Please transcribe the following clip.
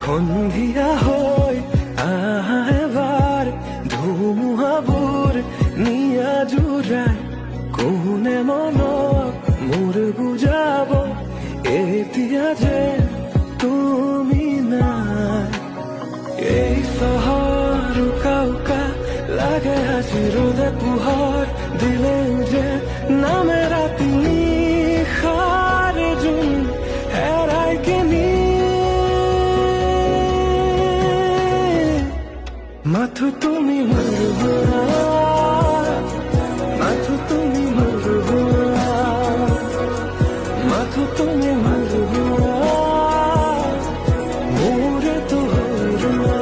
সন্ধিয়া হৈ এবাৰ ধুমুহাবোৰ নিয়া জোৰাই কোনে মনক মোৰ বুজাব এতিয়া যে তুমি নাই এই চহৰ উকা উকা লাগে আজি ৰ'দে পোহৰ দিলেও যে নামে ৰাতি নিশাৰ জোন হেৰাই কিনি মাথো তুমি মৰহুৱা মাথো তুমি মৰহুৱা মাথো তুমি মৰহুৱা মোৰে তো হৰুৱা